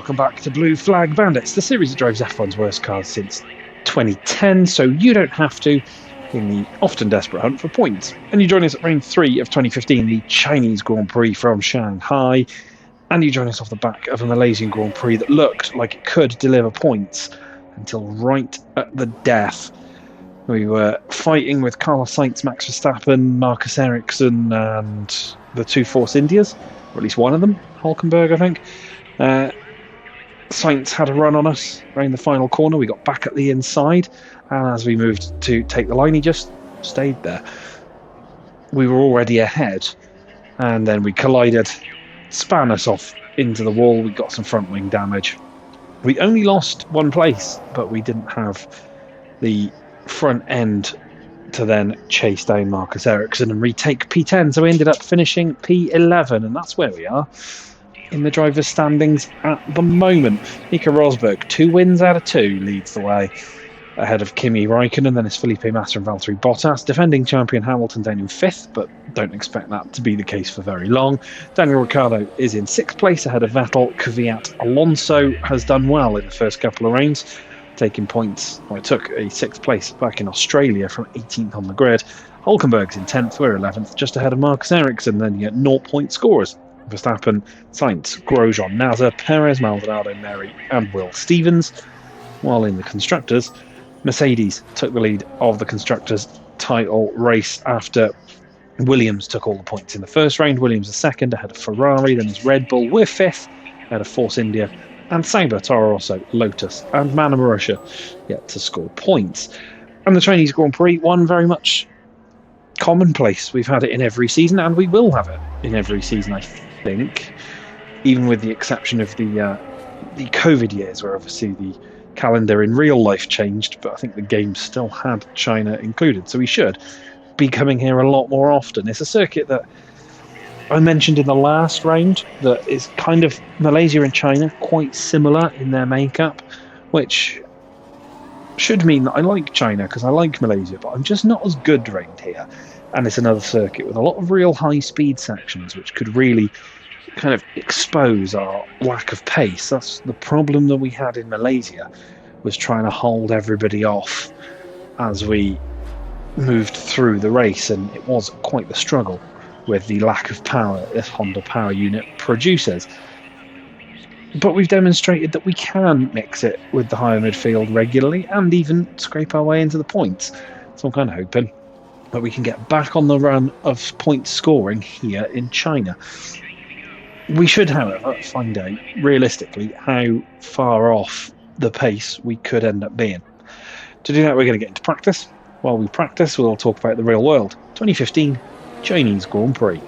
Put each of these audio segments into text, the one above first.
welcome back to Blue Flag Bandits, the series that drives F1's worst cars since 2010, so you don't have to in the often desperate hunt for points. And you join us at round 3 of 2015, the Chinese Grand Prix from Shanghai, and you join us off the back of a Malaysian Grand Prix that looked like it could deliver points until right at the death. We were fighting with Carlos Sainz, Max Verstappen, Marcus Ericsson, and the two Force Indias, or at least one of them, Hulkenberg, I think. Sainz had a run on us around the final corner. We got back at the inside, and as we moved to take the line, he just stayed there. We were already ahead, and then we collided, span us off into the wall. We got some front wing damage. We only lost one place, but we didn't have the front end to then chase down Marcus Ericsson and retake P10, so we ended up finishing P11, and that's where we are in the driver's standings at the moment. Nico Rosberg, 2 wins out of 2, leads the way ahead of Kimi Räikkönen, then it's Felipe Massa and Valtteri Bottas. Defending champion Hamilton down in 5th, but don't expect that to be the case for very long. Daniel Ricciardo is in 6th place ahead of Vettel. Kvyat Alonso has done well in the first couple of rounds, taking points. Well, it took a 6th place back in Australia from 18th on the grid. Hulkenberg's in 10th, we're 11th, just ahead of Marcus Ericsson. Then you get 0-point scorers: Verstappen, Sainz, Grosjean, Nasser, Perez, Maldonado, Neri, and Will Stevens. While in the Constructors, Mercedes took the lead of the Constructors' title race after Williams took all the points in the first round. Williams is 2nd ahead of Ferrari, then is Red Bull. We're 5th ahead of Force India, and Sauber, Toro Rosso, Lotus, and Mana Marussia yet to score points. And the Chinese Grand Prix, one very much commonplace. We've had it in every season, and we will have it in every season, I think, even with the exception of the COVID years, where obviously the calendar in real life changed, but I think the game still had China included, so we should be coming here a lot more often. It's a circuit that I mentioned in the last round that is kind of Malaysia and China, quite similar in their makeup, which should mean that I like China because I like Malaysia, but I'm just not as good around here. And it's another circuit with a lot of real high-speed sections, which could really kind of expose our lack of pace. That's the problem that we had in Malaysia, was trying to hold everybody off as we moved through the race, and it was quite the struggle with the lack of power this Honda power unit produces. But we've demonstrated that we can mix it with the higher midfield regularly and even scrape our way into the points. So I'm kind of hoping that we can get back on the run of point scoring here in China. We should, however, find out realistically how far off the pace we could end up being. To do that, we're going to get into practice. While we practice, we'll talk about the real world. 2015 Chinese Grand Prix.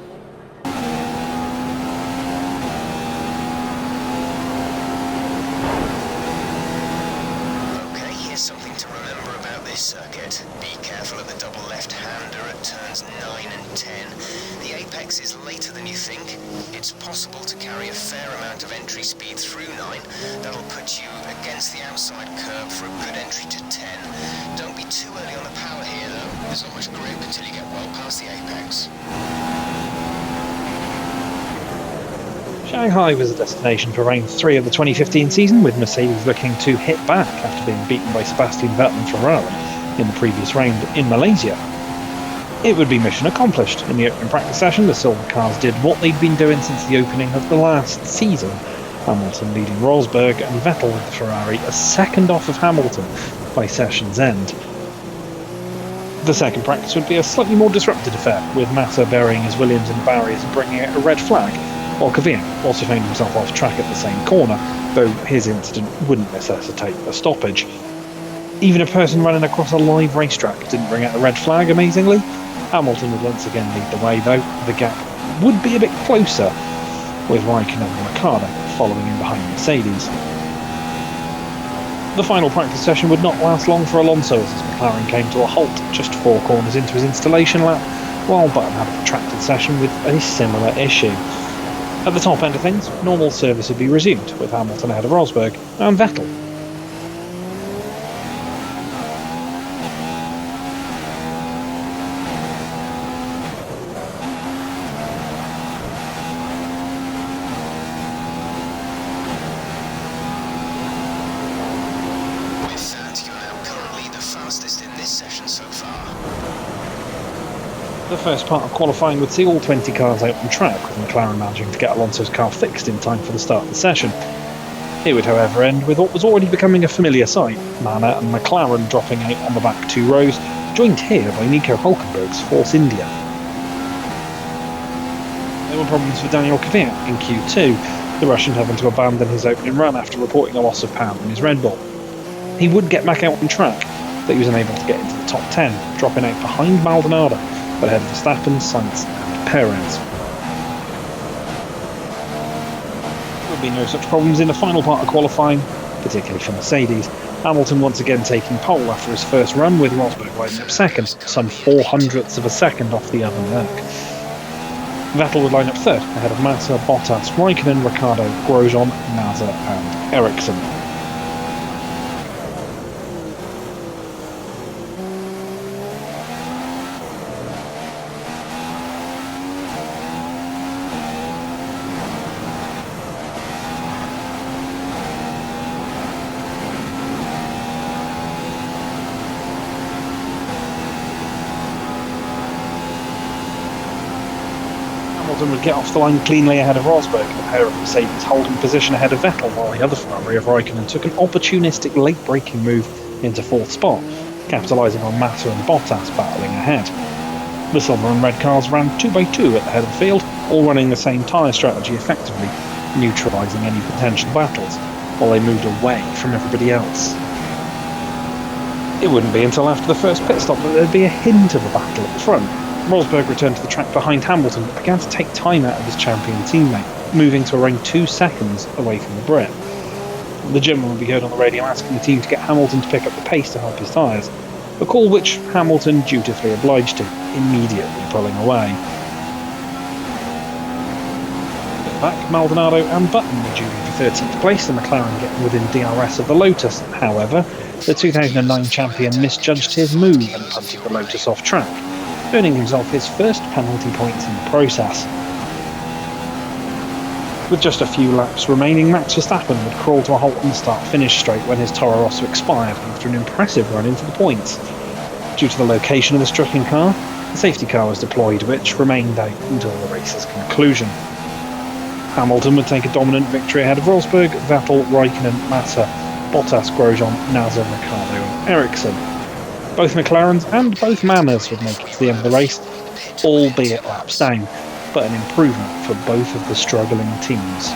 Okay, here's something to remember about this circuit. Be careful of the double left-hander at turns 9 and 10. The apex is later than you think. It's possible to carry a fair amount of entry speed through 9. That'll put you against the outside curve for a good entry to 10. Don't be too early on the power here though. There's not much grip until you get well past the apex. Shanghai was a destination for round 3 of the 2015 season, with Mercedes looking to hit back after being beaten by Sebastian Vettel and Ferrari in the previous round in Malaysia. It would be mission accomplished. In the opening practice session, the silver cars did what they'd been doing since the opening of the last season. Hamilton leading Rosberg and Vettel with the Ferrari a second off of Hamilton by session's end. The second practice would be a slightly more disrupted affair, with Massa burying his Williams in the barriers and bringing out a red flag, while Kvyat also found himself off track at the same corner, though his incident wouldn't necessitate a stoppage. Even a person running across a live racetrack didn't bring out a red flag, amazingly. Hamilton would once again lead the way, though the gap would be a bit closer, with Räikkönen and Ricciardo following in behind Mercedes. The final practice session would not last long for Alonso, as his McLaren came to a halt just 4 corners into his installation lap, while Button had a protracted session with a similar issue. At the top end of things, normal service would be resumed, with Hamilton ahead of Rosberg and Vettel. The first part of qualifying would see all 20 cars out on track, with McLaren managing to get Alonso's car fixed in time for the start of the session. It would, however, end with what was already becoming a familiar sight, Manor and McLaren dropping out on the back 2 rows, joined here by Nico Hulkenberg's Force India. There were problems for Daniel Kvyat in Q2, the Russian having to abandon his opening run after reporting a loss of power in his Red Bull. He would get back out on track, but he was unable to get into the top 10, dropping out behind Maldonado, but ahead of Verstappen, Sainz and Perez. There would be no such problems in the final part of qualifying, particularly for Mercedes. Hamilton once again taking pole after his first run, with Rosberg lining up second, some 0.04 of a second off the other Merc. Vettel would line up third, ahead of Massa, Bottas, Raikkonen, Ricciardo, Grosjean, Nasser and Ericsson. Hamilton would get off the line cleanly ahead of Rosberg, the pair of Mercedes holding position ahead of Vettel, while the other Ferrari of Raikkonen took an opportunistic late-braking move into 4th spot, capitalising on Massa and Bottas battling ahead. The silver and red cars ran 2 by 2 at the head of the field, all running the same tyre strategy effectively, neutralising any potential battles, while they moved away from everybody else. It wouldn't be until after the first pit stop that there'd be a hint of a battle at the front. Rosberg returned to the track behind Hamilton, but began to take time out of his champion teammate, moving to around 2 seconds away from the Brit. The German would be heard on the radio asking the team to get Hamilton to pick up the pace to help his tyres, a call which Hamilton dutifully obliged to, immediately pulling away. Back, Maldonado and Button were dueling for 13th place, the McLaren getting within DRS of the Lotus. However, the 2009 champion misjudged his move and punted the Lotus off track, earning himself his first penalty points in the process. With just a few laps remaining, Max Verstappen would crawl to a halt on the start-finish straight when his Toro Rosso expired after an impressive run into the points. Due to the location of the stricken car, the safety car was deployed, which remained out until the race's conclusion. Hamilton would take a dominant victory ahead of Rosberg, Vettel, Raikkonen, Massa, Bottas, Grosjean, Nasser, Ricciardo and Ericsson. Both McLarens and both Manners would make it to the end of the race, albeit laps down, but an improvement for both of the struggling teams.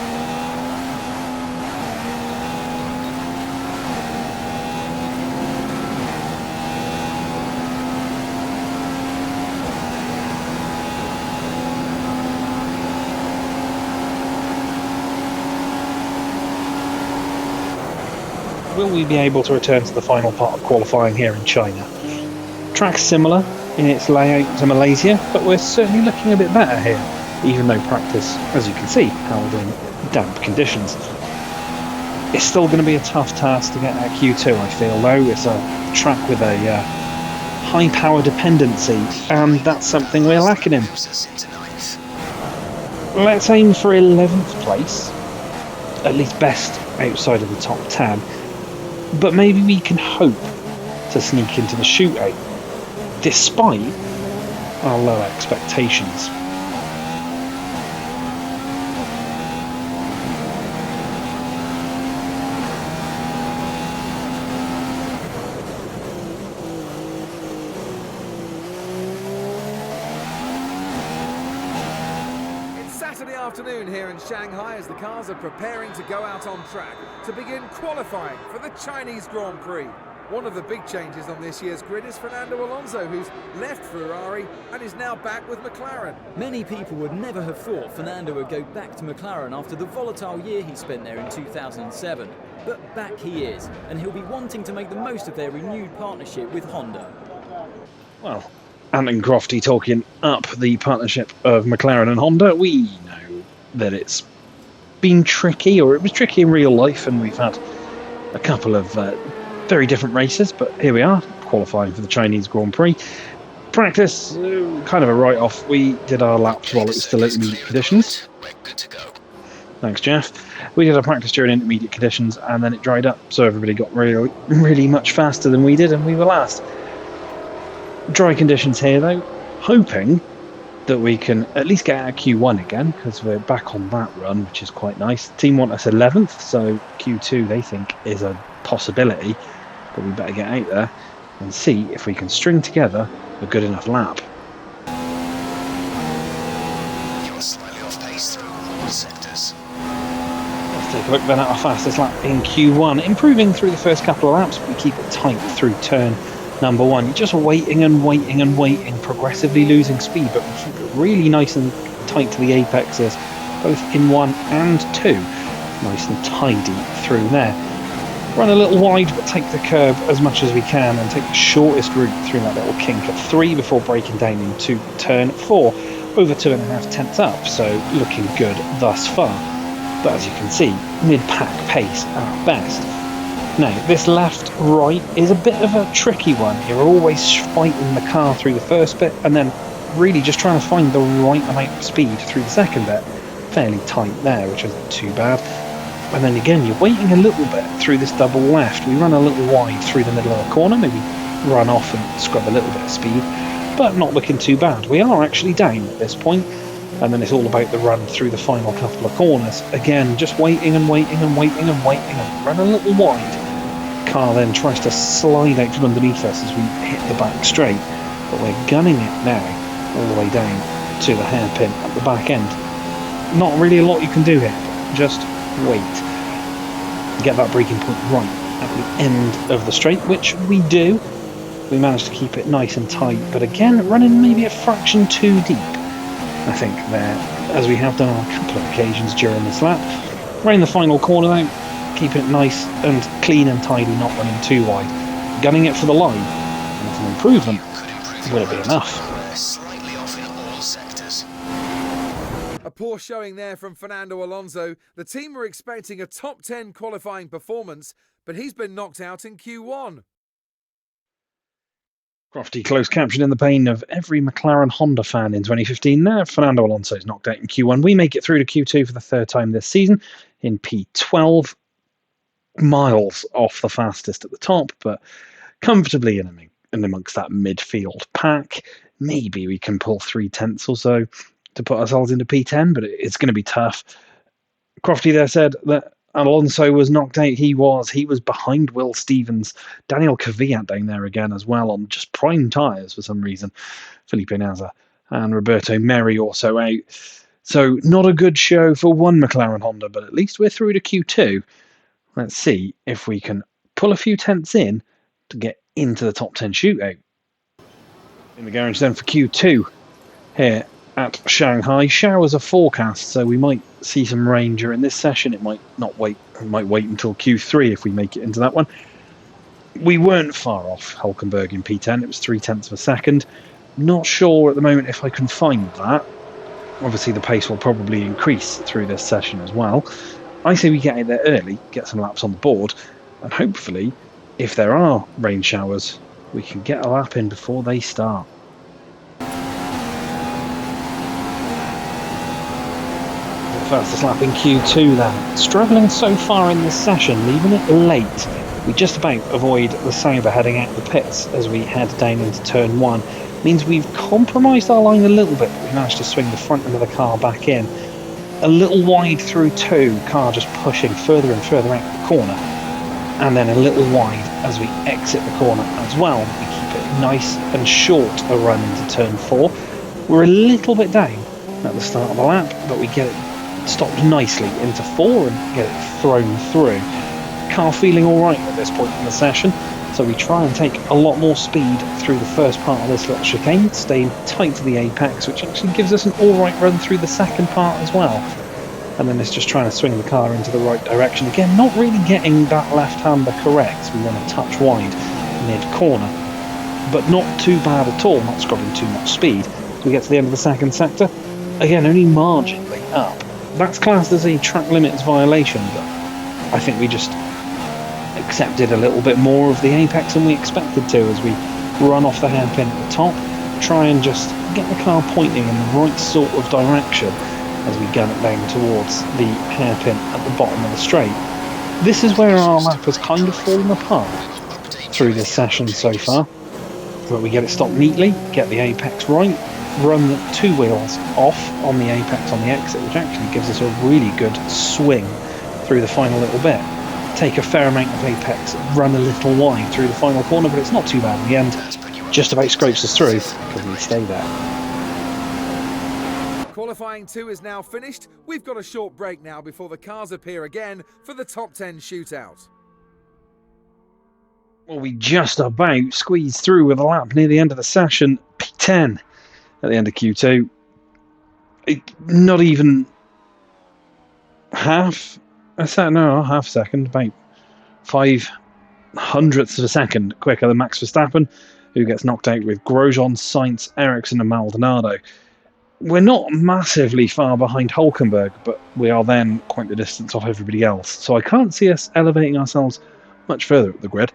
Will we be able to return to the final part of qualifying here in China? Track's similar in its layout to Malaysia, but we're certainly looking a bit better here, even though practice, as you can see, held in damp conditions. It's still going to be a tough task to get at Q2, I feel, though. It's a track with a high power dependency, and that's something we're lacking in. Let's aim for 11th place, at least best outside of the top 10, but maybe we can hope to sneak into the shootout, despite our low expectations. Saturday afternoon here in Shanghai as the cars are preparing to go out on track to begin qualifying for the Chinese Grand Prix. One of the big changes on this year's grid is Fernando Alonso, who's left Ferrari and is now back with McLaren. Many people would never have thought Fernando would go back to McLaren after the volatile year he spent there in 2007. But back he is, and he'll be wanting to make the most of their renewed partnership with Honda. Well, Ant and Crofty talking up the partnership of McLaren and Honda. We know that it's been tricky, or it was tricky in real life, and we've had a couple of very different races, but here we are, qualifying for the Chinese Grand Prix. Practice, kind of a write-off. We did our laps while it was still intermediate conditions. Thanks, Jeff. We did our practice during intermediate conditions, and then it dried up, so everybody got really much faster than we did, and we were last. Dry conditions here, though. hoping that we can at least get out of Q1 again, because we're back on that run, which is quite nice. Team want us 11th, so Q2 they think is a possibility, but we better get out there and see if we can string together a good enough lap. You're slightly off pace through all sectors. Let's take a look then at our fastest lap in Q1. Improving through the first couple of laps, we keep it tight through turn number 1. You're just waiting and waiting and waiting, progressively losing speed, but we keep it really nice and tight to the apexes, both in 1 and 2. Nice and tidy through there. Run a little wide, but take the curb as much as we can and take the shortest route through that little kink at 3 before breaking down into turn 4. Over 2.5 tenths up, so looking good thus far. But as you can see, mid-pack pace at best. Now, this left-right is a bit of a tricky one. You're always fighting the car through the first bit and then really just trying to find the right amount of speed through the second bit. Fairly tight there, which isn't too bad. And then again, you're waiting a little bit through this double left. We run a little wide through the middle of the corner, maybe run off and scrub a little bit of speed, but not looking too bad. We are actually down at this point, and then it's all about the run through the final couple of corners. Again, just waiting and waiting and waiting and waiting and run a little wide. Car then tries to slide out from underneath us as we hit the back straight, but we're gunning it now all the way down to the hairpin at the back end. Not really a lot you can do here, just wait. Get that braking point right at the end of the straight, which we do. We managed to keep it nice and tight, but again, running maybe a fraction too deep, I think, there, as we have done on a couple of occasions during this lap. Round the final corner now, keeping it nice and clean and tidy, not running too wide. Gunning it for the line, and as an improvement, will it be enough? Slightly off in all sectors. A poor showing there from Fernando Alonso. The team were expecting a top 10 qualifying performance, but he's been knocked out in Q1. Crofty close caption in the pain of every McLaren Honda fan in 2015 there. Fernando Alonso is knocked out in Q1. We make it through to Q2 for the third time this season in P12. Miles off the fastest at the top, but comfortably in amongst that midfield pack. Maybe we can pull 3 tenths or so to put ourselves into P10, but it's going to be tough. Crofty there said that Alonso was knocked out. He was behind Will Stevens. Daniel Kvyat down there again as well on just prime tyres for some reason. Felipe Nasr and Roberto Merri also out. So not a good show for one McLaren Honda, but at least we're through to Q2. Let's see if we can pull a few tenths in to get into the top 10 shootout. In the garage then for Q2 here at Shanghai. Showers are forecast, so we might see some rain during this session. It might not wait. It might wait until Q3 if we make it into that one. We weren't far off Hulkenberg in P10. It was 3 tenths of a second. Not sure at the moment if I can find that. Obviously, the pace will probably increase through this session as well. I say we get out there early, get some laps on the board, and hopefully, if there are rain showers, we can get a lap in before they start. Fastest lap in Q2 then. Struggling so far in this session, leaving it late. We just about avoid the Sauber heading out the pits as we head down into turn 1. Means we've compromised our line a little bit, but we managed to swing the front end of the car back in. A little wide through 2, car just pushing further and further out the corner. And then a little wide as we exit the corner as well. We keep it nice and short a run into turn 4. We're a little bit down at the start of the lap, but we get it stopped nicely into 4 and get it thrown through. Car feeling alright at this point in the session, so we try and take a lot more speed through the first part of this little chicane, staying tight to the apex, which actually gives us an alright run through the second part as well. And then it's just trying to swing the car into the right direction. Again, not really getting that left-hander correct. We run a touch wide mid-corner, but not too bad at all, not scrubbing too much speed. We get to the end of the second sector, again, only marginally up. That's classed as a track limits violation, but I think we just accepted a little bit more of the apex than we expected to as we run off the hairpin at the top, try and just get the car pointing in the right sort of direction as we gun it down towards the hairpin at the bottom of the straight. This is where our lap has kind of fallen apart through this session so far, but we get it stopped neatly, get the apex right, run the 2 wheels off on the apex on the exit, which actually gives us a really good swing through the final little bit. Take a fair amount of apex, run a little wide through the final corner, but it's not too bad in the end. Just about scrapes us through because we stay there. Qualifying 2 is now finished. We've got a short break now before the cars appear again for the top 10 shootout. Well, we just about squeezed through with a lap near the end of the session. P10 at the end of Q2. Not even half a second, about 0.05 of a second quicker than Max Verstappen, who gets knocked out with Grosjean, Sainz, Ericsson and Maldonado. We're not massively far behind Hulkenberg, but we are then quite the distance off everybody else. So I can't see us elevating ourselves much further up the grid.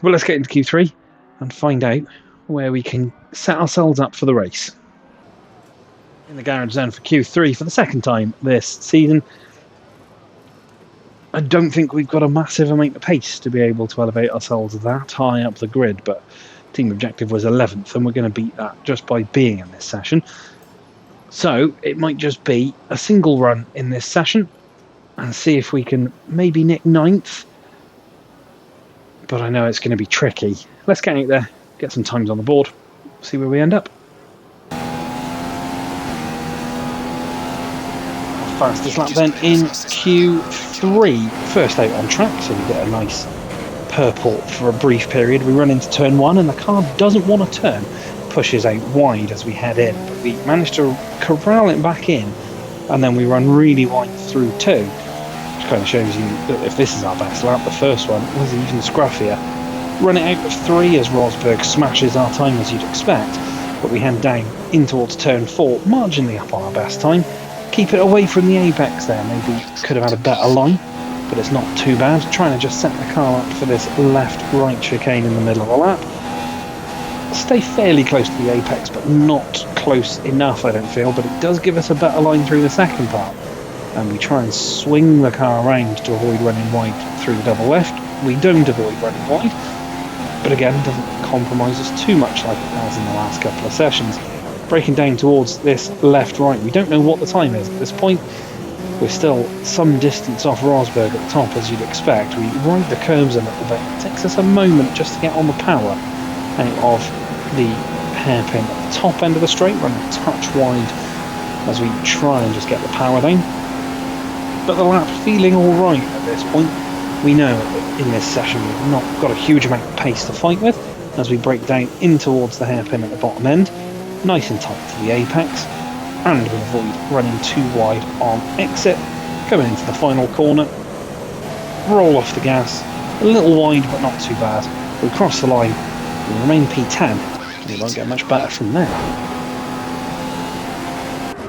But let's get into Q3 and find out where we can set ourselves up for the race. In the garage then for Q3 for the second time this season. I don't think we've got a massive amount of pace to be able to elevate ourselves that high up the grid, but team objective was 11th and we're going to beat that just by being in this session. So it might just be a single run in this session and see if we can maybe nick 9th. But I know it's going to be tricky. Let's get out there, get some times on the board, see where we end up. Fastest lap then in Q3. First out on track, so we get a nice purple for a brief period. We run into turn 1 and the car doesn't want to turn. Pushes out wide as we head in, but we managed to corral it back in and then we run really wide through 2. Kind of shows you that if this is our best lap, the first one was even scruffier. Run it out of 3 as Rosberg smashes our time as you'd expect, but we head down in towards turn 4, marginally up on our best time. Keep it away from the apex there, maybe could have had a better line, but it's not too bad. Trying to just set the car up for this left-right chicane in the middle of the lap. Stay fairly close to the apex, but not close enough, I don't feel, but it does give us a better line through the second part. And we try and swing the car around to avoid running wide through the double left. We don't avoid running wide, but again, doesn't compromise us too much like it has in the last couple of sessions. Breaking down towards this left-right, we don't know what the time is at this point. We're still some distance off Rosberg at the top, as you'd expect. We ride the curves a little bit. It takes us a moment just to get on the power out of the hairpin at the top end of the straight, run a touch wide as we try and just get the power down. But the lap feeling alright at this point. We know that in this session we've not got a huge amount of pace to fight with as we break down in towards the hairpin at the bottom end, nice and tight to the apex, and we avoid running too wide on exit. Coming into the final corner, roll off the gas, a little wide but not too bad. We cross the line, we remain P10, and we won't get much better from there.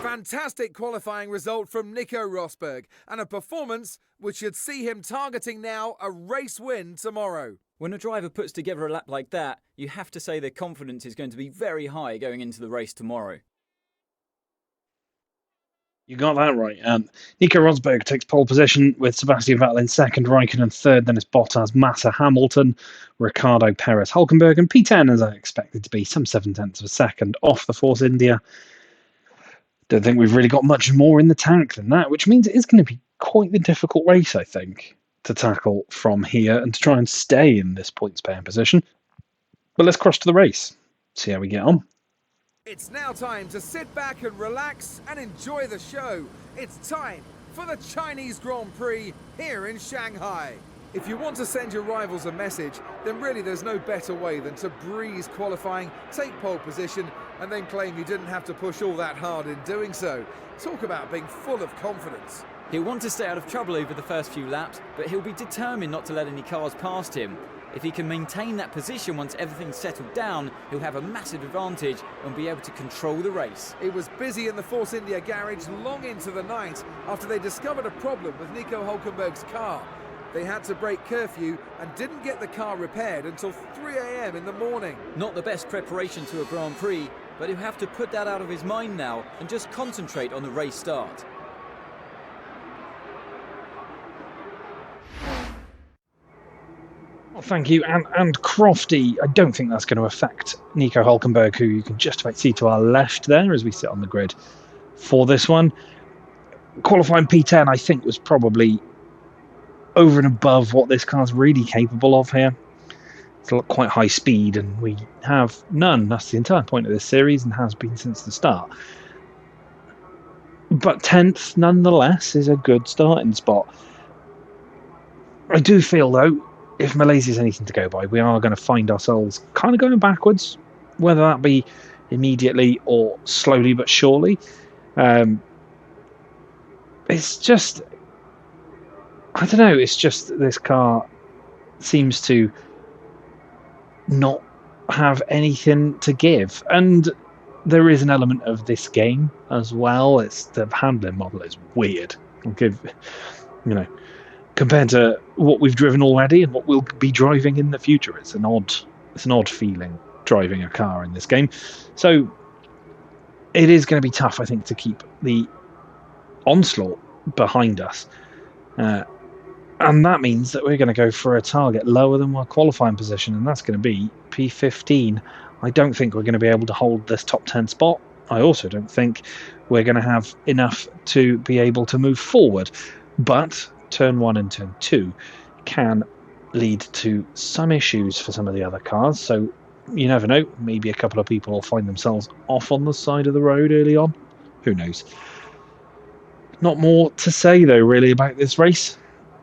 Fantastic qualifying result from Nico Rosberg and a performance which should see him targeting now a race win tomorrow. When a driver puts together a lap like that, you have to say their confidence is going to be very high going into the race tomorrow. You got that right. Nico Rosberg takes pole position with Sebastian Vettel in second, Raikkonen third, then it's Bottas, Massa, Hamilton, Ricciardo, Perez, Hulkenberg, and P10 as I expected to be, some 0.7 of a second off the Force India. Don't think we've really got much more in the tank than that, which means it is going to be quite the difficult race, I think, to tackle from here and to try and stay in this points paying position. But let's cross to the race, see how we get on. It's now time to sit back and relax and enjoy the show. It's time for the Chinese Grand Prix here in Shanghai. If you want to send your rivals a message, then really there's no better way than to breeze qualifying, take pole position, and then claim you didn't have to push all that hard in doing so. Talk about being full of confidence. He'll want to stay out of trouble over the first few laps, but he'll be determined not to let any cars past him. If he can maintain that position once everything's settled down, he'll have a massive advantage and be able to control the race. It was busy in the Force India garage long into the night after they discovered a problem with Nico Hulkenberg's car. They had to break curfew and didn't get the car repaired until 3 a.m. in the morning. Not the best preparation to a Grand Prix, but he'll have to put that out of his mind now and just concentrate on the race start. Well, thank you. And Crofty, I don't think that's going to affect Nico Hulkenberg, who you can just about see to our left there as we sit on the grid for this one. Qualifying P10, I think, was probably over and above what this car's really capable of here. It's quite high speed, and we have none. That's the entire point of this series and has been since the start. But 10th, nonetheless, is a good starting spot. I do feel, though, if Malaysia is anything to go by, we are going to find ourselves kind of going backwards, whether that be immediately or slowly but surely. It's just, I don't know, it's just this car seems to not have anything to give. And there is an element of this game as well. It's the handling model is weird. I'll give, compared to what we've driven already and what we'll be driving in the future, it's an odd feeling driving a car in this game. So it is going to be tough, I think, to keep the onslaught behind us. And that means that we're going to go for a target lower than our qualifying position, and that's going to be P15. I don't think we're going to be able to hold this top 10 spot. I also don't think we're going to have enough to be able to move forward. But turn 1 and turn 2 can lead to some issues for some of the other cars. So you never know. Maybe a couple of people will find themselves off on the side of the road early on. Who knows? Not more to say, though, really, about this race,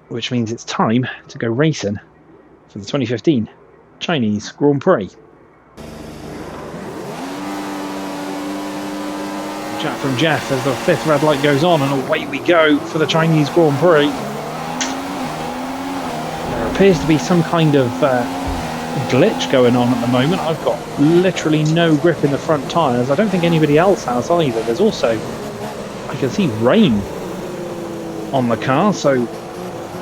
which means it's time to go racing for the 2015 Chinese Grand Prix. Chat from Jeff as the 5th red light goes on, and away we go for the Chinese Grand Prix. There appears to be some kind of glitch going on at the moment. I've got literally no grip in the front tyres. I don't think anybody else has either. There's also, I can see rain on the car, so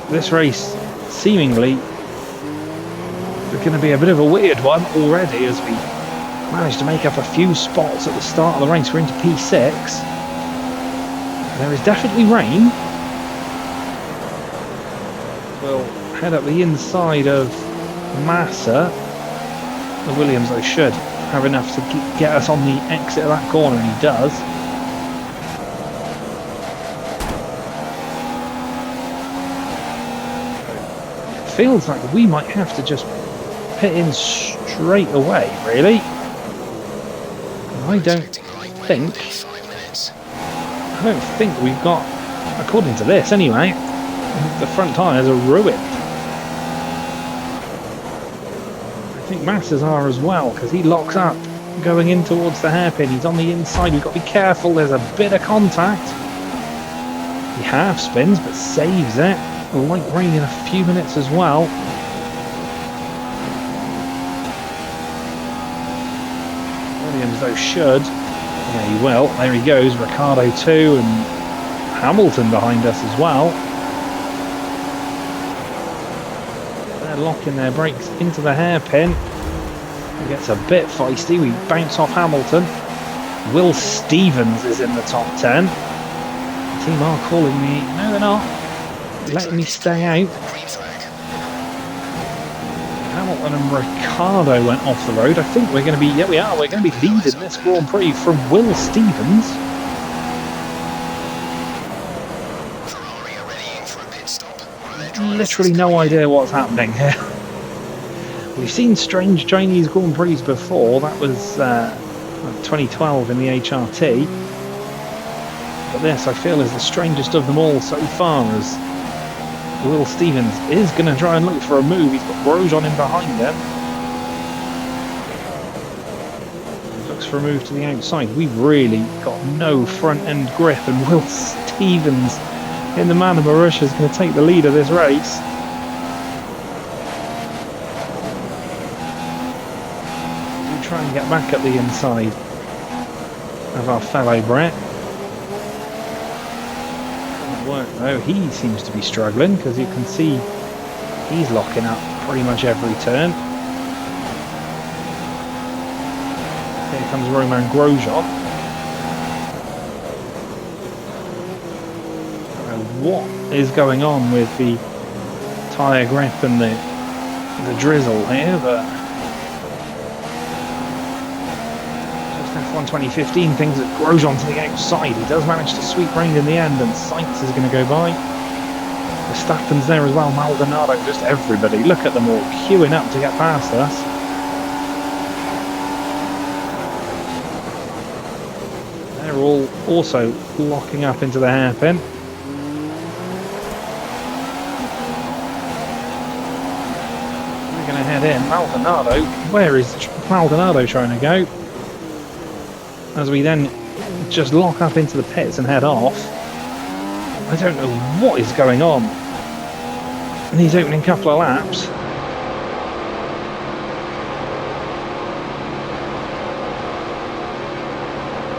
this race seemingly is going to be a bit of a weird one already, as we managed to make up a few spots at the start of the race. We're into P6. There is definitely rain. We'll head up the inside of Massa. The Williams, though, should have enough to get us on the exit of that corner, and he does. Feels like we might have to just pit in straight away, really. I don't think we've got, according to this anyway, the front tyres are ruined. I think Massa's are as well, because he locks up going in towards the hairpin. He's on the inside. We've got to be careful. There's a bit of contact. He half spins but saves it. Light rain in a few minutes as well. Williams, though, should. Yeah, he will. There he goes. Ricciardo too, and Hamilton behind us as well. They're locking their brakes into the hairpin. It gets a bit feisty. We bounce off Hamilton. Will Stevens is in the top 10. The team are calling me. No, they're not. Letting me stay out. Hamilton and Ricciardo went off the road. I think we're going to be, yeah, we are. We're going to be leading this Grand Prix from Will Stevens. Literally no idea what's happening here. We've seen strange Chinese Grand Prix before. That was 2012 in the HRT. But this, I feel, is the strangest of them all so far, as Will Stevens is going to try and look for a move. He's got Grosjean in behind him. He looks for a move to the outside. We've really got no front end grip, and Will Stevens in the man of Marussia is going to take the lead of this race. We try and get back at the inside of our fellow Brit. Though he seems to be struggling, because you can see he's locking up pretty much every turn. Here comes Romain Grosjean. I don't know what is going on with the tyre grip and the the drizzle here, but just F1 2015 things that Grosjean to the outside. He does manage to sweep round in the end, and Sainz is going to go by. Verstappen's there as well, Maldonado, just everybody. Look at them all queuing up to get past us. They're all also locking up into the hairpin. We're going to head in. Maldonado, where is Maldonado trying to go? As we then just lock up into the pits and head off. I don't know what is going on in these opening couple of laps.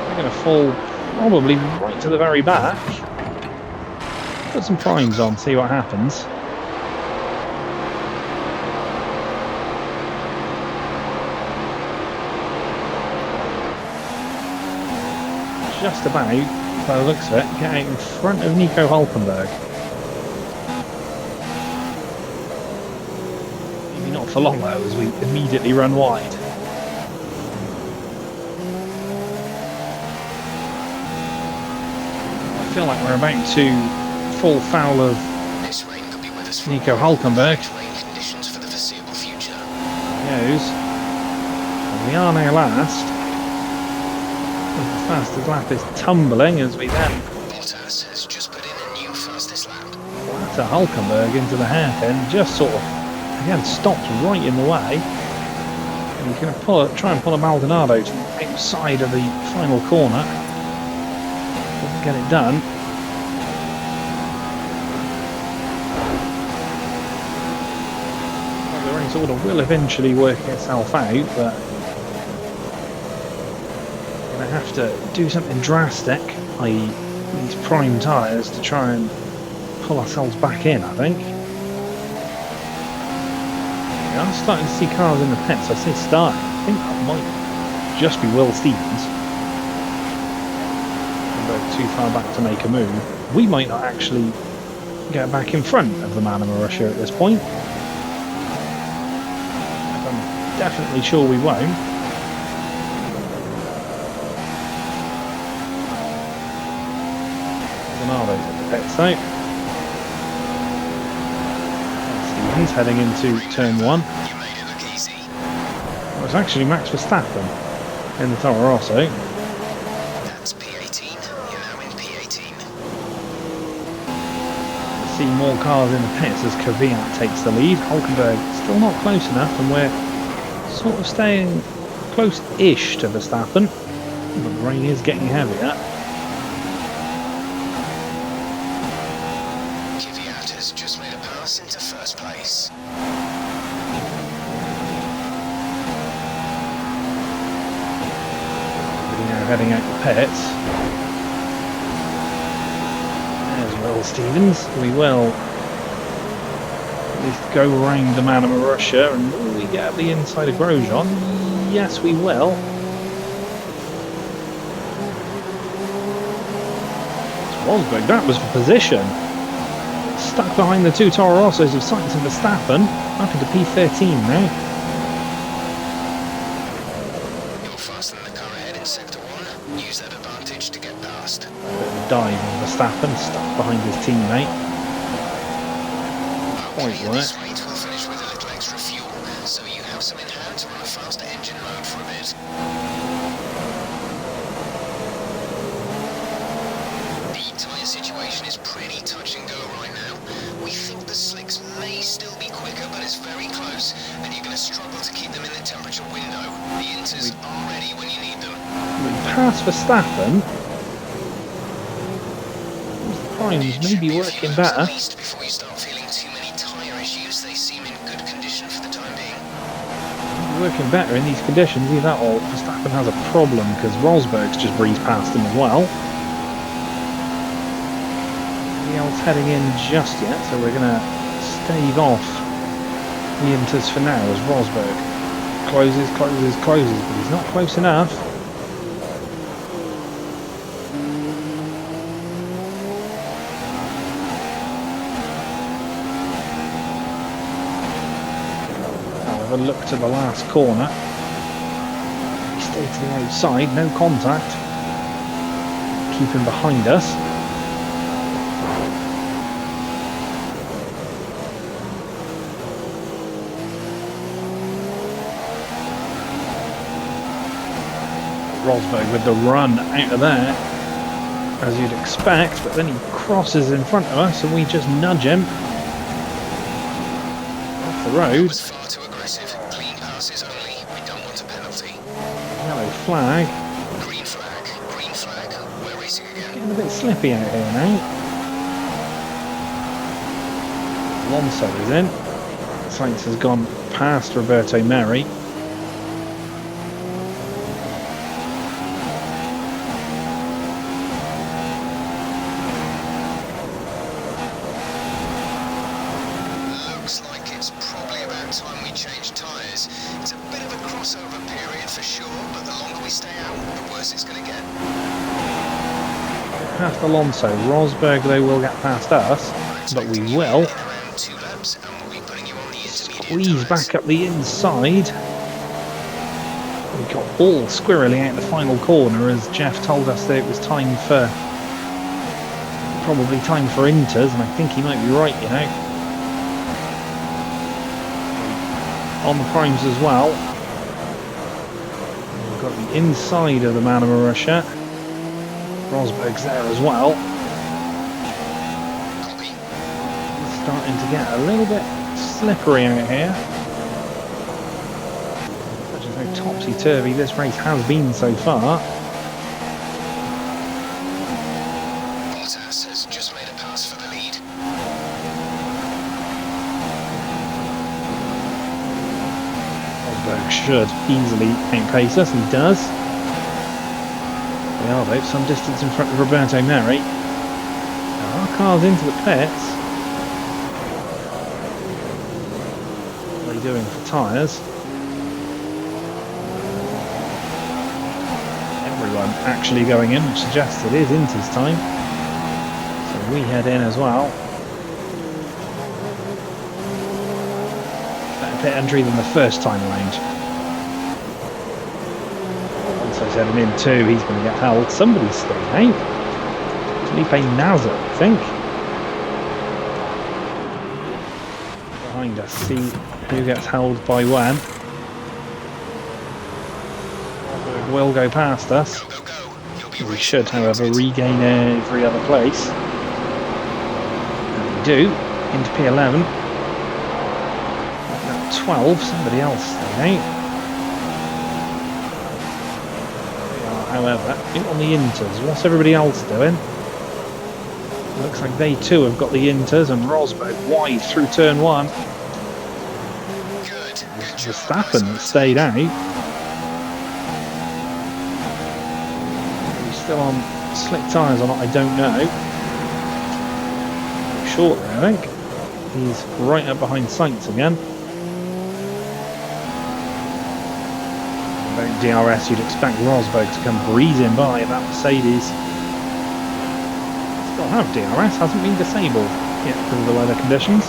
They're going to fall probably right to the very back. Put some primes on, see what happens. Just about, by the looks of it, get out in front of Nico Hülkenberg. Maybe not for long though, as we immediately run wide. I feel like we're about to fall foul of Nico Hülkenberg. Goes. We are now last. The fastest lap is tumbling as we then Bottas has just put in a new fastest lap. Flatter Hülkenberg into the hairpin, just sort of again stops right in the way. And he's going to try and pull a Maldonado to the outside of the final corner. Doesn't get it done. Well, the race order will eventually work itself out, but have to do something drastic, i.e. these prime tyres, to try and pull ourselves back in, I think. Yeah, I'm starting to see cars in the pits. I say starting. I think that might just be Will Stevens. Although too far back to make a move. We might not actually get back in front of the man of Russia at this point. I'm definitely sure we won't. Ronaldo's at the pit site. Stevens heading into turn 1. Well, it's actually Max Verstappen in the Toro Rosso. That's P18. You're now in P18. See more cars in the pits as Kvyat takes the lead. Hülkenberg still not close enough, and we're sort of staying close-ish to Verstappen. But the rain is getting heavier. Into first place. Now heading out the pits. There's Will Stevens. We will at least go round the man of Russia, and will we get the inside of Grosjean? Yes, we will. It's Rosberg, that was for position. Stuck behind the two Toro Rossos of Sainz and Verstappen, up into P13 now. You're faster than the car ahead in sector 1. Use that advantage to get past. A bit of a dive on Verstappen, stuck behind his teammate. Quite Okay, work. this rate will finish with a little extra fuel, so you have some in hand to run a faster engine mode for a bit. The tyre situation is pretty touch and go right now. We think the slicks may still be quicker, but it's very close, and you're going to struggle to keep them in the temperature window. The inters are ready when you need them. We pass Verstappen. The primes may be working better. At least before you start feeling too many tyre issues, they seem in good condition for the time being. Working better in these conditions. Either that or Verstappen has a problem because Rosberg's just breezed past him as well. Else heading in just yet, so we're going to stave off the inters for now as Rosberg closes, but he's not close enough. have a look to the last corner. We stay to the outside, no contact. Keep him behind us. Rosberg with the run out of there, as you'd expect, but then he crosses in front of us and we just nudge him off the road. Was far too aggressive. Clean passes only. We don't want a penalty. Yellow flag. Green flag. Green flag. We're racing again. Getting a bit slippy out here now. Alonso is in. Sainz has gone past Roberto Merri. Looks like it's probably about time we change tyres. It's a bit of a crossover period for sure, but the longer we stay out, the worse it's going to get. Past Alonso. Rosberg, though, will get past us, but we will. Around 2 laps, and we'll be putting you on the intermediate Squeeze tyres. back up the inside. We got all squirrely out the final corner as Jeff told us that it was time for, probably time for inters, and I think he might be right, you know. On the primes as well. We've got the inside of the man of Marussia. Rosberg's there as well. Copy. Starting to get a little bit slippery out here. Such as how topsy-turvy this race has been so far. Bottas has just made a pass for the lead. Rosberg should easily outpace us, and he does. We are though some distance in front of Roberto Merri. Now our car's into the pits. What are they doing for tyres? Everyone actually going in, which suggests it is Inter's time. So we head in as well. Better pit entry than the first time around. Alonso's heading in too, he's going to get held. Somebody's staying out. Felipe Nasser, I think. Behind us, see who gets held by when. Rosberg will go past us. Go, go, go. You'll be We racing should, on the however, exit. regain every other place. And we do, into P11. At 12, somebody else stayed out. We are, however, in on the inters. What's everybody else doing? Looks like they too have got the inters, and Rosberg wide through turn 1. Good. Good job. Verstappen that stayed out. He's still on slick tyres or not, I don't know. Short there, I think. He's right up behind Sainz again. About DRS, you'd expect Rosberg to come breezing by that Mercedes. Still have DRS, hasn't been disabled yet because of the weather conditions.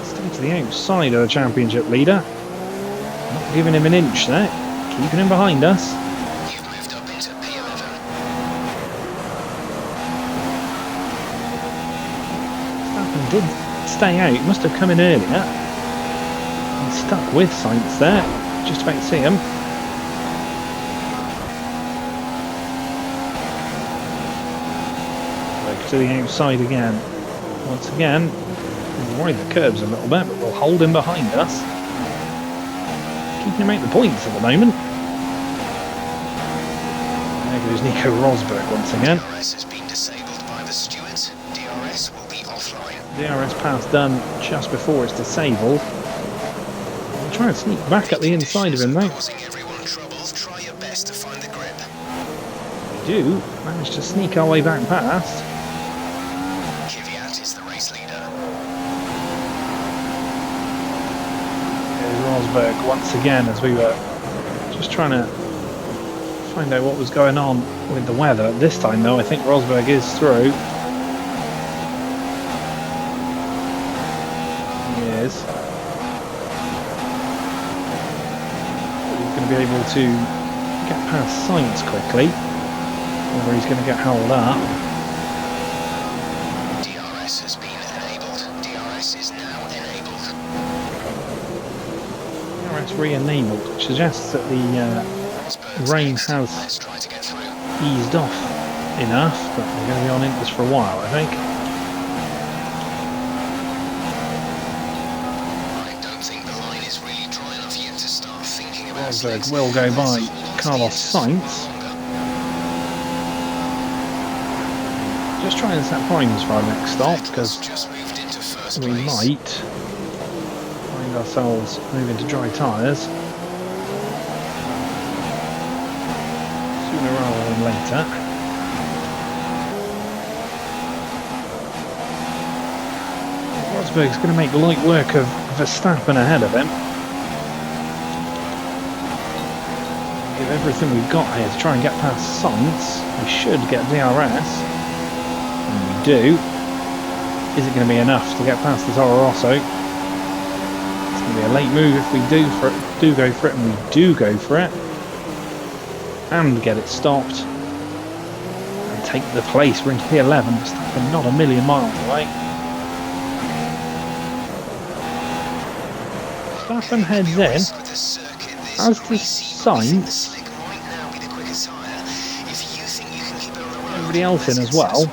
Stay to the outside of the championship leader. Not giving him an inch there, keeping him behind us. You've moved up into P11. Verstappen did stay out, must have come in earlier. He's stuck with Sainz there, just about to see him. Back to the outside again. Once again, we'll ride the curbs a little bit, but we'll hold him behind us. Keeping him out the points at the moment. There goes Nico Rosberg once again. DRS has been disabled by the stewards. DRS will be offline. DRS pass done just before it's disabled. We'll try and sneak back at the inside of him though. Causing everyone trouble. Try your best to find the grip. We do manage to sneak our way back past. Kvyat is the race leader. There's Rosberg once again as we were just trying to find out what was going on with the weather. This time though, I think Rosberg is through. He is. to be able to get past Science quickly, whether he's going to get held up. DRS has been enabled. DRS is now enabled. DRS re-enabled, which suggests that the rain has Let's try to get through. eased off enough, but they're going to be on into this for a while, I think. I don't think the line is really dry enough yet to start thinking about Rosberg will go by Carlos Sainz. Just trying to set primes for our next stop, because just moved into first we place. might find ourselves moving to dry tyres sooner rather than later. Rosberg's going to make light work of Verstappen ahead of him. Give everything we've got here to try and get past Sainz. We should get DRS. And we do. Is it going to be enough to get past the Toro Rosso? It's going to be a late move if we do go for it, and we do go for it. And get it stopped. And take the place. We're into P11. Verstappen not a million miles away. Verstappen heads in. As to Sainz, everybody else in as well.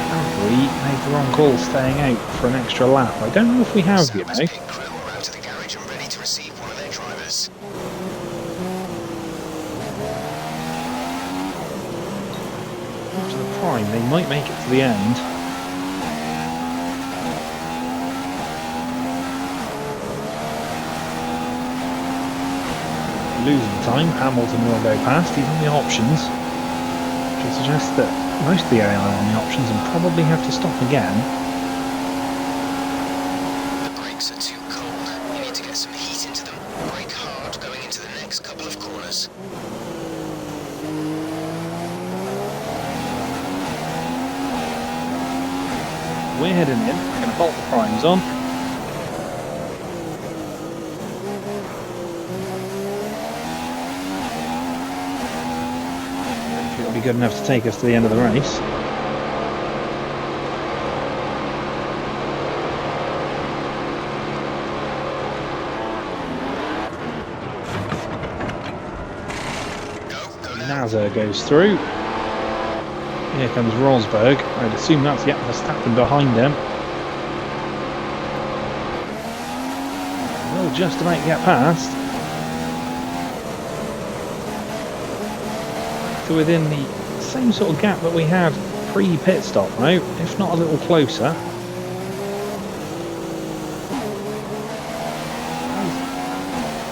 Have we made the wrong call staying out for an extra lap? I don't know if we have, you know. After the prime, they might make it to the end. Losing time, Hamilton will go past. He's on the options, which would suggest that most of the AI are on the options and probably have to stop again. The brakes are too cold. You need to get some heat into them. Brake hard going into the next couple of corners. We're heading in. We're going to bolt the primes on. It'll be good enough to take us to the end of the race. Nazar goes through. Here comes Rosberg. I'd assume that's Verstappen behind him. We'll just about get past. To within the same sort of gap that we had pre-pit stop now, if not a little closer.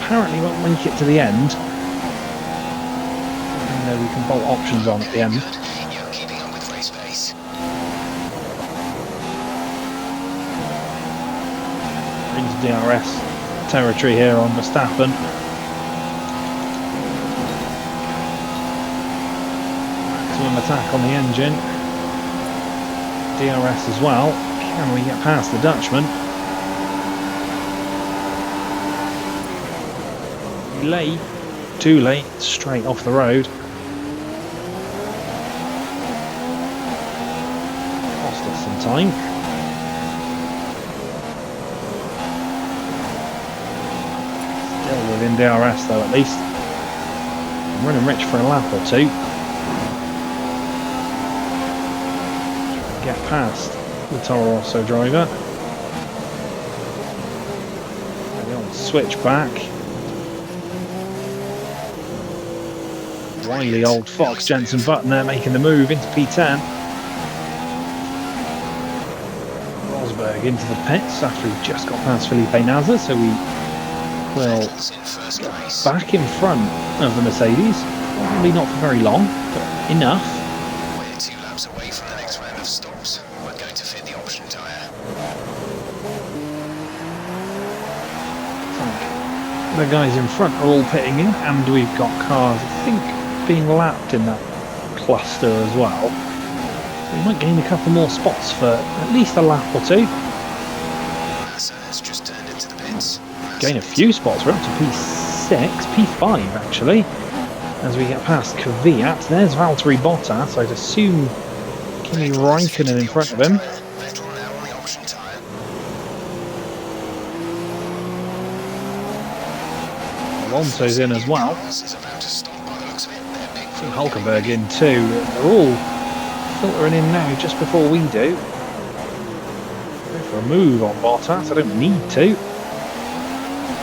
Apparently won't make it to the end. Even though we can bolt options on at the end. You're keeping up with race pace. Into DRS territory here on Verstappen. Maximum attack on the engine. DRS as well. Can we get past the Dutchman? Late. Too late. Straight off the road. Cost us some time. Still within DRS though, at least. I'm running rich for a lap or two. Get past the Toro Rosso driver. The old switch back. Wily old Fox Jensen Button there making the move into P10. Rosberg into the pits after he just got past Felipe Nasr, so we will get back in front of the Mercedes. Probably not for very long, but enough. We're 2 laps away from the next round of stops. We're going to fit the option tyre. The guys in front are all pitting in, and we've got cars, I think, being lapped in that cluster as well. So we might gain a couple more spots for at least a lap or two. Massa has just turned into the pits. Gain a few spots, we're up to P6, P5 actually, as we get past Kvyat. There's Valtteri Bottas. I'd assume Kimi Raikkonen in front of him. Vettel now on the option tyre. Alonso's in as well. Is about to stop by the looks of it. They're big See Hulkenberg in too. They're all filtering in now just before we do. Go for a move on Bottas. I don't need to.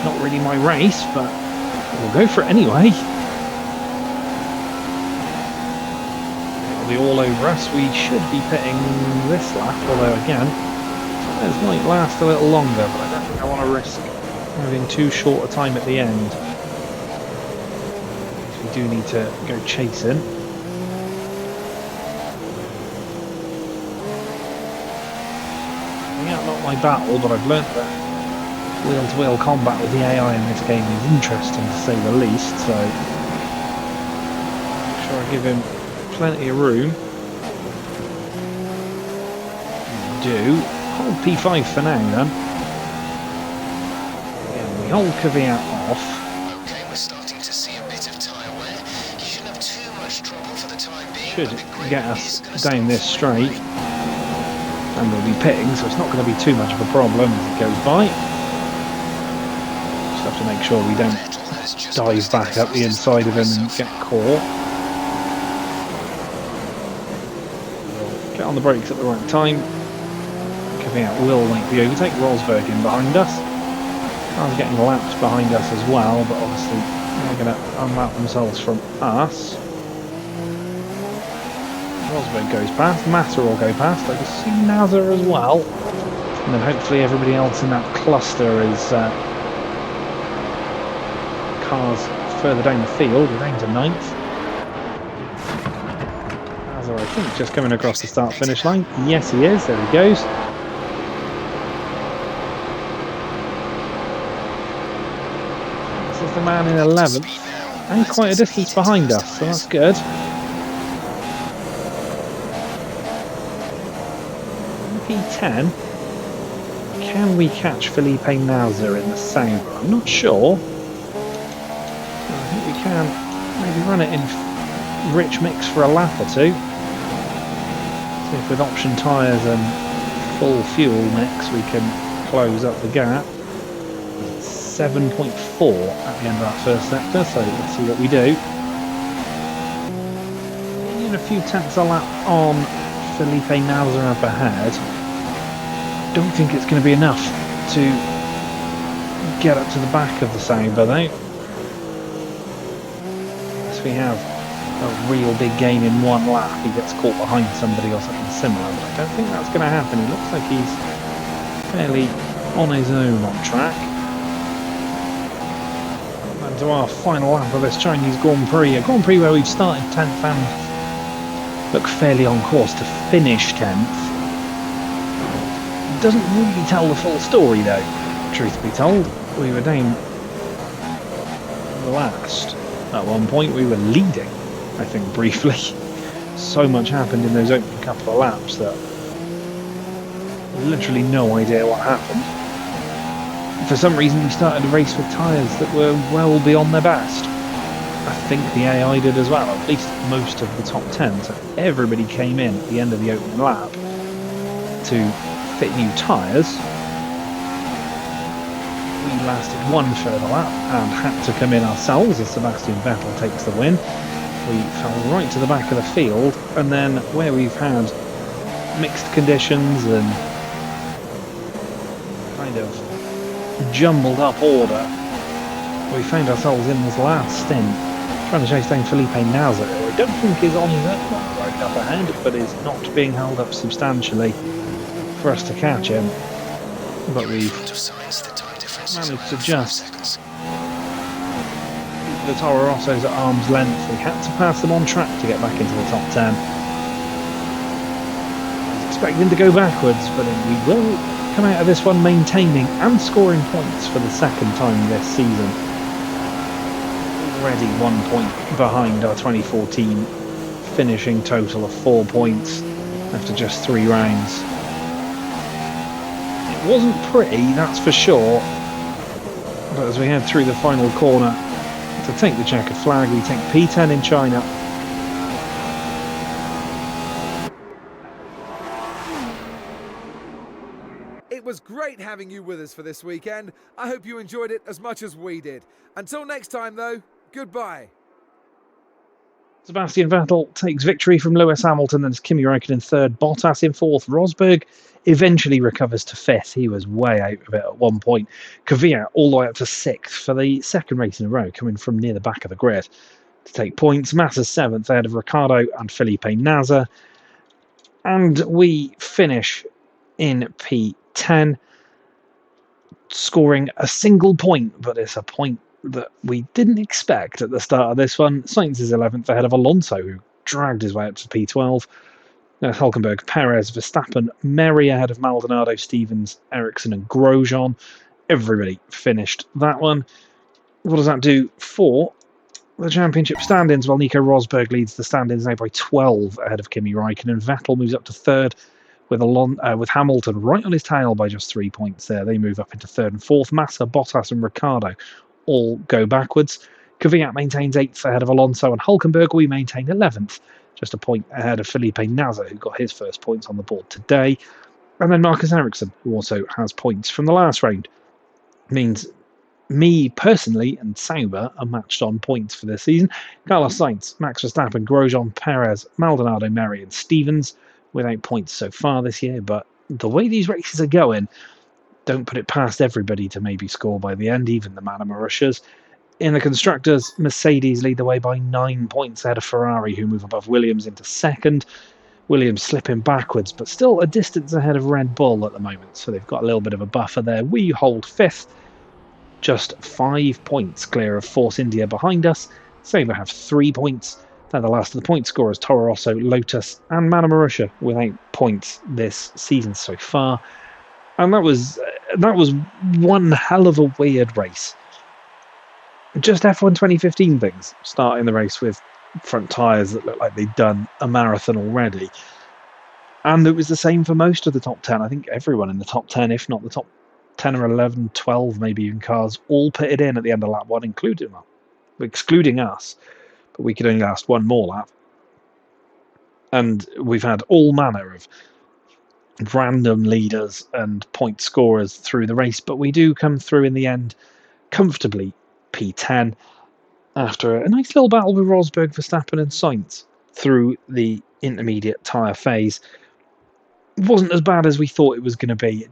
Not really my race, but we'll go for it anyway. It'll be all over us. We should be pitting this lap, although again, this might last a little longer, but I don't think I want to risk having too short a time at the end. We do need to go chasing. Yeah, not my battle, but I've learnt that wheel-to-wheel combat with the AI in this game is interesting to say the least, so make sure I give him plenty of room. Do hold P5 for now then. Yeah, we hold Kvyat off. Okay, we're starting to see a bit of tyre wear. You shouldn't have too much trouble for the time being. Should but the grid get is us gonna down this straight. And we'll be pitting, so it's not going to be too much of a problem as it goes by. Just have to make sure we don't Vettel has just dive boosted back up the fastest inside of him tyres and so get far. caught. We'll get on the brakes at the right time. Kvyat will make the overtake. Rosberg in behind us. I was getting lapped behind us as well, but obviously they're going to unlap themselves from us. Rosberg goes past, Massa will go past, I can see Nazar as well. And then hopefully everybody else in that cluster is cars further down the field. We're down to 9th. Nazar, I think, just coming across the start-finish line. Yes, he is. There he goes. This is the man in 11th. And quite a distance behind us, so that's good. P10. Can we catch Felipe Nasr in the Sauber? I'm not sure. I think we can maybe run it in rich mix for a lap or two. See if with option tyres and full fuel mix we can close up the gap. 7.4 at the end of that first sector, so let's see what we do. In a few tenths a lap on Felipe Nasr up ahead. Don't think it's going to be enough to get up to the back of the Sauber though. Unless we have a real big gain in one lap, he gets caught behind somebody or something similar, but I don't think that's going to happen. He looks like he's fairly on his own on track. And to our final lap of this Chinese Grand Prix, a Grand Prix where we've started 10th and look fairly on course to finish 10th. Doesn't really tell the full story though, truth be told. We were down the last. At one point we were leading, I think, briefly. So much happened in those opening couple of laps that literally no idea what happened. For some reason we started a race with tyres that were well beyond their best. I think the AI did as well, at least most of the top 10. So everybody came in at the end of the opening lap to fit new tyres. We lasted one further lap and had to come in ourselves as Sebastian Vettel takes the win. We fell right to the back of the field, and then where we've had mixed conditions and kind of jumbled up order, we found ourselves in this last stint trying to chase down Felipe Nasr, who I don't think is on his own right up ahead, but is not being held up substantially for us to catch him. But we've managed to just keep the Toro Rossos at arm's length. We had to pass them on track to get back into the top 10. I was expecting to go backwards, but we will come out of this one maintaining and scoring points for the second time this season. Already 1 point behind our 2014 finishing total of 4 points after just 3 rounds. It wasn't pretty, that's for sure, but as we head through the final corner To take the checkered flag, we take P10 in China. It was great having you with us for this weekend. I hope you enjoyed it as much as we did. Until next time, though, goodbye. Sebastian Vettel takes victory from Lewis Hamilton, and Kimi Räikkönen third, Bottas in fourth. Rosberg eventually recovers to fifth. He was way out of it at one point. Kvyat all the way up to sixth for the second race in a row, coming from near the back of the grid to take points. Massa's seventh ahead of Ricciardo and Felipe Nasr. And we finish in P10, scoring a single point, but it's a point that we didn't expect at the start of this one. Sainz is 11th ahead of Alonso, who dragged his way up to P12. Hülkenberg, Perez, Verstappen, Merry ahead of Maldonado, Stevens, Ericsson and Grosjean. Everybody finished that one. What does that do for the championship standings? Well, Nico Rosberg leads the standings now by 12 ahead of Kimi Räikkönen. Vettel moves up to third with Hamilton right on his tail by just 3 points there. They move up into third and fourth. Massa, Bottas and Ricciardo all go backwards. Kvyat maintains 8th ahead of Alonso, and Hülkenberg we maintain 11th, just a point ahead of Felipe Nasr, who got his first points on the board today. And then Marcus Ericsson, who also has points from the last round. Means me personally and Sauber are matched on points for this season. Carlos Sainz, Max Verstappen, Grosjean, Perez, Maldonado, Merry and Stevens without points so far this year, but the way these races are going, don't put it past everybody to maybe score by the end, even the Mana Marussias. In the Constructors, Mercedes lead the way by 9 points ahead of Ferrari, who move above Williams into second. Williams slipping backwards, but still a distance ahead of Red Bull at the moment, so they've got a little bit of a buffer there. We hold 5th, just 5 points clear of Force India behind us. Sauber have 3 points. They're the last of the point scorers, Toro Rosso, Lotus and Mana Marussia without points this season so far. And that was one hell of a weird race. Just F1 2015 things, starting the race with front tyres that looked like they'd done a marathon already. And it was the same for most of the top 10. I think everyone in the top 10, if not the top 10 or 11, 12, maybe even cars, all pitted in at the end of lap 1, excluding us. But we could only last one more lap. And we've had all manner of random leaders and point scorers through the race, but we do come through in the end comfortably P10 after a nice little battle with Rosberg, Verstappen and Sainz through the intermediate tyre phase. It wasn't as bad as we thought it was going to be.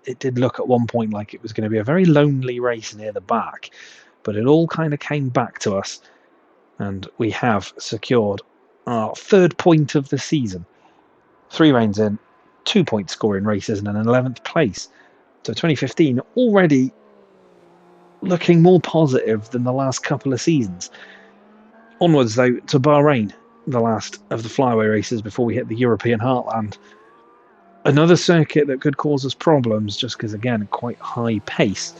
It did look at one point like it was going to be a very lonely race near the back, but it all kind of came back to us, and we have secured our 3rd point of the season. 3 rounds in, 2 point scoring races and an 11th place. So 2015 already looking more positive than the last couple of seasons. Onwards though to Bahrain, the last of the flyaway races before we hit the European heartland. Another circuit that could cause us problems just because, again, quite high pace.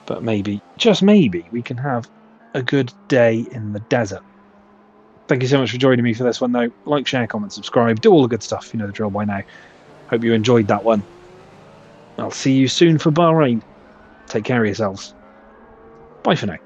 But maybe, just maybe, we can have a good day in the desert. Thank you so much for joining me for this one, though. Like, share, comment, subscribe. Do all the good stuff. You know the drill by now. Hope you enjoyed that one. I'll see you soon for Bahrain. Take care of yourselves. Bye for now.